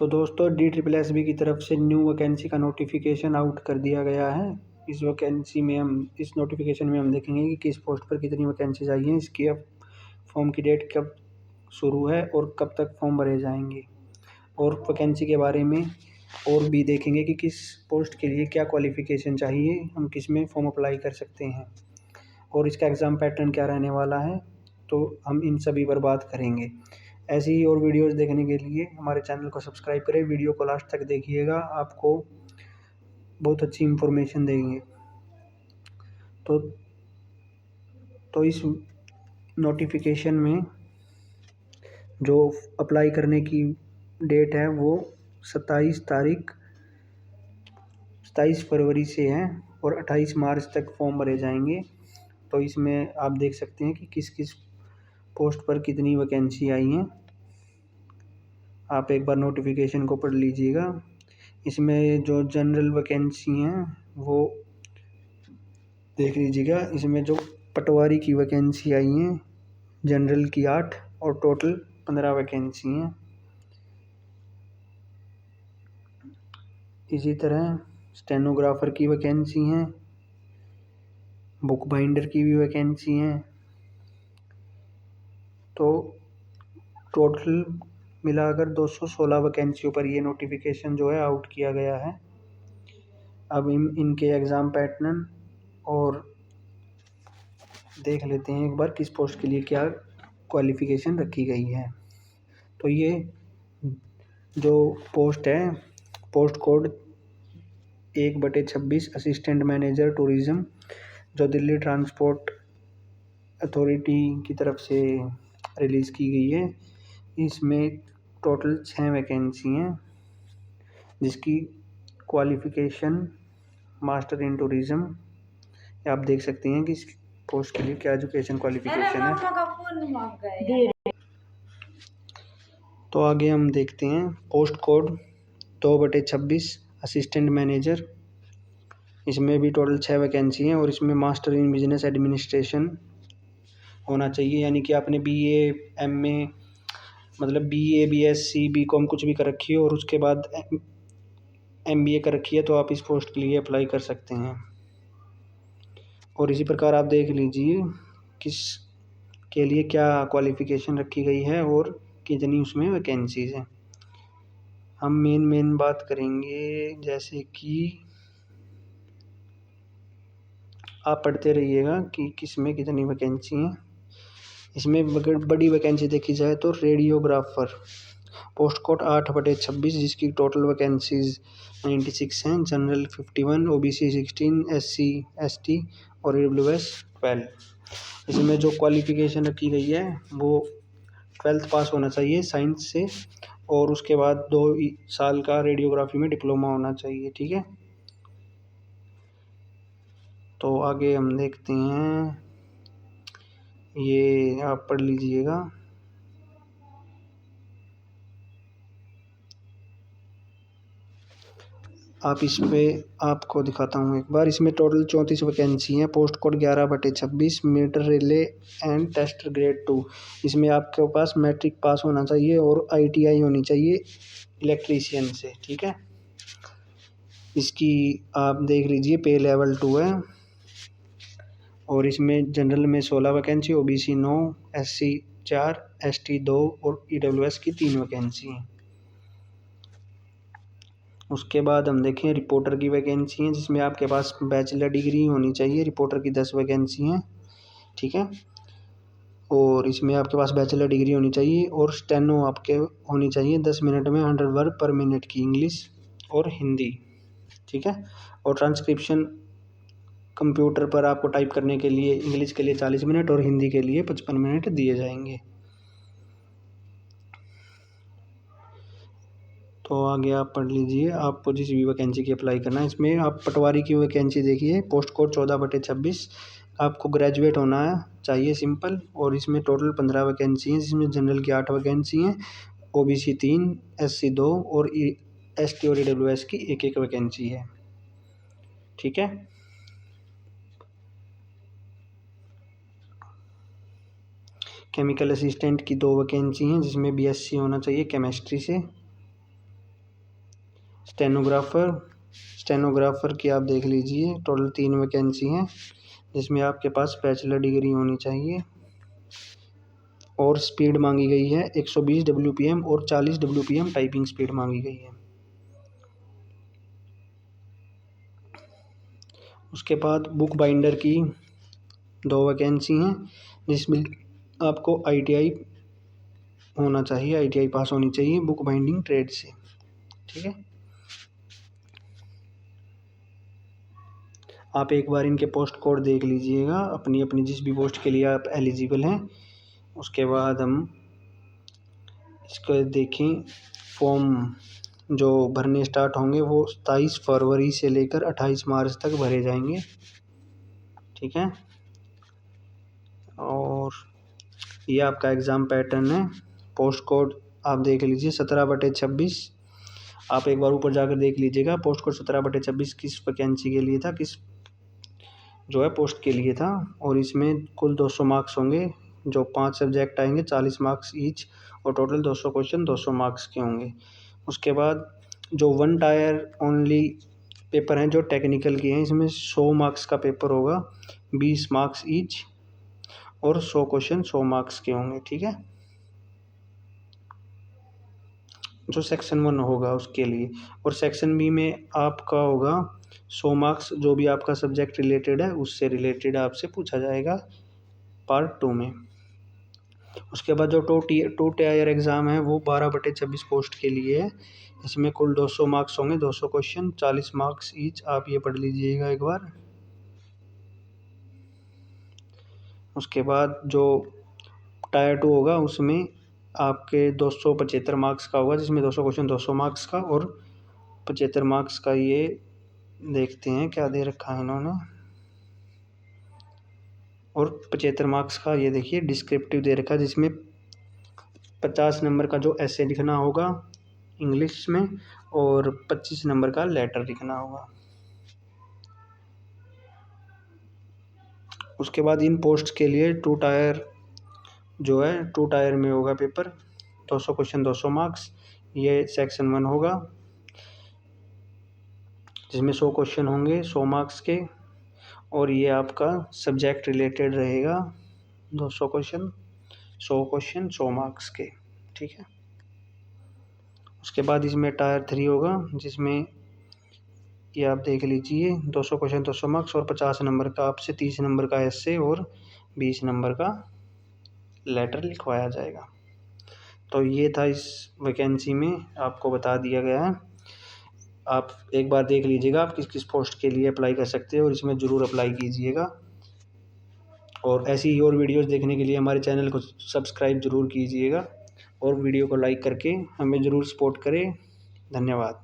तो दोस्तों DSSB की तरफ से न्यू वैकेंसी का नोटिफिकेशन आउट कर दिया गया है। इस नोटिफिकेशन में हम देखेंगे कि किस पोस्ट पर कितनी वैकेंसीज आई हैं, इसकी अब फॉर्म की डेट कब शुरू है और कब तक फॉर्म भरे जाएंगे, और वैकेंसी के बारे में और भी देखेंगे कि किस पोस्ट के लिए क्या क्वालिफ़िकेशन चाहिए, हम किस में फॉर्म अप्लाई कर सकते हैं और इसका एग्ज़ाम पैटर्न क्या रहने वाला है। तो हम इन सभी पर बात करेंगे। ऐसी ही और वीडियोस देखने के लिए हमारे चैनल को सब्सक्राइब करें, वीडियो को लास्ट तक देखिएगा, आपको बहुत अच्छी इन्फॉर्मेशन देंगे। तो इस नोटिफिकेशन में जो अप्लाई करने की डेट है वो 27 फरवरी से है और 28 मार्च तक फॉर्म भरे जाएंगे। तो इसमें आप देख सकते हैं कि किस किस पोस्ट पर कितनी वैकेंसी आई हैं। आप एक बार नोटिफिकेशन को पढ़ लीजिएगा। इसमें जो जनरल वैकेंसी हैं वो देख लीजिएगा। इसमें जो पटवारी की वैकेंसी आई हैं, जनरल की 8 और टोटल 15 वैकेंसी हैं। इसी तरह स्टेनोग्राफर की वैकेंसी हैं, बुक बाइंडर की भी वैकेंसी हैं। तो टोटल मिलाकर 216 वैकेंसियों पर ये नोटिफिकेशन जो है आउट किया गया है। अब इनके एग्ज़ाम पैटर्न और देख लेते हैं एक बार किस पोस्ट के लिए क्या क्वालिफ़िकेशन रखी गई है। तो ये जो पोस्ट है, post code 1/26 assistant manager tourism, जो दिल्ली ट्रांसपोर्ट अथॉरिटी की तरफ से रिलीज़ की गई है। इसमें टोटल 6 वैकेंसी हैं, जिसकी क्वालिफ़िकेशन मास्टर इन टूरिज़्म। आप देख सकते हैं कि इस पोस्ट के लिए क्या एजुकेशन क्वालिफ़िकेशन है। तो आगे हम देखते हैं पोस्ट कोड 2/26 असिस्टेंट मैनेजर। इसमें भी टोटल 6 वैकेंसी हैं और इसमें मास्टर इन बिजनेस एडमिनिस्ट्रेशन होना चाहिए, यानी कि आपने BA MA मतलब BA BSc BCom कुछ भी कर रखी है और उसके बाद MBA कर रखी है, तो आप इस पोस्ट के लिए अप्लाई कर सकते हैं। और इसी प्रकार आप देख लीजिए किस के लिए क्या क्वालिफ़िकेशन रखी गई है और कितनी उसमें वैकेंसीज़ हैं। हम मेन बात करेंगे, जैसे कि आप पढ़ते रहिएगा कि किस में कितनी वैकेंसी हैं। इसमें अगर बड़ी वैकेंसी देखी जाए तो रेडियोग्राफर पोस्ट कोड 8/26, जिसकी टोटल वैकेंसीज 96 हैं। जनरल 51, OBC 16, SC ST और EWS 12। इसमें जो क्वालिफ़िकेशन रखी गई है वो 12th पास होना चाहिए साइंस से, और उसके बाद 2 साल का रेडियोग्राफी में डिप्लोमा होना चाहिए। ठीक है, तो आगे हम देखते हैं, ये आप पढ़ लीजिएगा। आप इस पे आपको दिखाता हूँ एक बार। इसमें टोटल 34 वैकेंसी हैं। Post code 11/26 meter relay and tester grade 2। इसमें आपके पास मैट्रिक पास होना चाहिए और ITI होनी चाहिए इलेक्ट्रीशियन से। ठीक है, इसकी आप देख लीजिए पे लेवल 2 है। और इसमें जनरल में 16 वैकेंसी, OBC 9, SC 4, ST 2 और EWS की 3 वैकेंसी हैं। उसके बाद हम देखें रिपोर्टर की वैकेंसी हैं, जिसमें आपके पास बैचलर डिग्री होनी चाहिए। रिपोर्टर की 10 वैकेंसी हैं। ठीक है, और इसमें आपके पास बैचलर डिग्री होनी चाहिए और स्टेनो आपके होनी चाहिए 10 मिनट में 100 वर्ड पर मिनट की इंग्लिश और हिंदी। ठीक है, और ट्रांसक्रिप्शन कंप्यूटर पर आपको टाइप करने के लिए इंग्लिश के लिए 40 मिनट और हिंदी के लिए 55 मिनट दिए जाएंगे। तो आगे आप पढ़ लीजिए, आपको जिस भी वैकेंसी की अप्लाई करना है। इसमें आप पटवारी की वैकेंसी देखिए, पोस्ट कोड 14/26। आपको ग्रेजुएट होना चाहिए सिंपल, और इसमें टोटल 15 वैकेंसी हैं, जिसमें जनरल की 8 वैकेंसी हैं, OBC 3, SC 2 और ST और EWS की 1-1 वैकेंसी है। ठीक है, केमिकल असिस्टेंट की 2 वैकेंसी हैं, जिसमें BSc होना चाहिए केमिस्ट्री से। स्टेनोग्राफ़र की आप देख लीजिए, टोटल 3 वैकेंसी हैं, जिसमें आपके पास बैचलर डिग्री होनी चाहिए और स्पीड मांगी गई है 120 WPM और 40 WPM टाइपिंग स्पीड मांगी गई है। उसके बाद बुक बाइंडर की 2 वैकेंसी हैं, जिसमें आपको ITI होना चाहिए, ITI पास होनी चाहिए बुक बाइंडिंग ट्रेड से, ठीक है। आप एक बार इनके पोस्ट कोड देख लीजिएगा, अपनी अपनी जिस भी पोस्ट के लिए आप एलिजिबल हैं। उसके बाद हम इसको देखें, फॉर्म जो भरने स्टार्ट होंगे वो 27 फरवरी से लेकर 28 मार्च तक भरे जाएंगे, ठीक है। और ये आपका एग्ज़ाम पैटर्न है। पोस्ट कोड आप देख लीजिए 17/26। आप एक बार ऊपर जाकर देख लीजिएगा, पोस्ट कोड 17/26 किस वैकेंसी के लिए था, किस जो है पोस्ट के लिए था। और इसमें कुल 200 मार्क्स होंगे, जो 5 सब्जेक्ट आएंगे, 40 मार्क्स ईच, और टोटल 200 क्वेश्चन 200 मार्क्स के होंगे। उसके बाद जो 1 टायर ओनली पेपर हैं जो टेक्निकल के हैं, इसमें 100 मार्क्स का पेपर होगा, 20 मार्क्स ईच, और 100 क्वेश्चन 100 मार्क्स के होंगे, ठीक है। जो सेक्शन 1 होगा उसके लिए। और सेक्शन बी में आपका होगा 100 मार्क्स, जो भी आपका सब्जेक्ट रिलेटेड है उससे रिलेटेड आपसे पूछा जाएगा पार्ट 2 में। उसके बाद जो टू टायर एग्ज़ाम है वो 12/26 पोस्ट के लिए है। इसमें कुल 200 मार्क्स होंगे, 200 क्वेश्चन, 40 मार्क्स ईच। आप ये पढ़ लीजिएगा एक बार। उसके बाद जो टायर 2 होगा उसमें आपके 275 मार्क्स का होगा, जिसमें 200 क्वेश्चन 200 मार्क्स का, और 75 मार्क्स का ये देखते हैं क्या दे रखा है इन्होंने। और 75 मार्क्स का ये देखिए डिस्क्रिप्टिव दे रखा है, जिसमें 50 नंबर का जो ऐसे लिखना होगा इंग्लिश में, और 25 नंबर का लेटर लिखना होगा। उसके बाद इन पोस्ट के लिए टू टायर जो है, टू टायर में होगा पेपर, 200 क्वेश्चन 200 मार्क्स। ये सेक्शन 1 होगा, जिसमें 100 क्वेश्चन होंगे 100 मार्क्स के, और ये आपका सब्जेक्ट रिलेटेड रहेगा, 200 क्वेश्चन 100 मार्क्स के, ठीक है। उसके बाद इसमें टायर 3 होगा, जिसमें ये आप देख लीजिए 200 क्वेश्चन 200 मार्क्स, और 50 नंबर का आपसे 30 नंबर का ऐसे और 20 नंबर का लेटर लिखवाया जाएगा। तो ये था इस वैकेंसी में आपको बता दिया गया है। आप एक बार देख लीजिएगा आप किस किस पोस्ट के लिए अप्लाई कर सकते हैं, और इसमें ज़रूर अप्लाई कीजिएगा। और ऐसी ही और वीडियोस देखने के लिए हमारे चैनल को सब्सक्राइब ज़रूर कीजिएगा, और वीडियो को लाइक करके हमें ज़रूर सपोर्ट करें। धन्यवाद।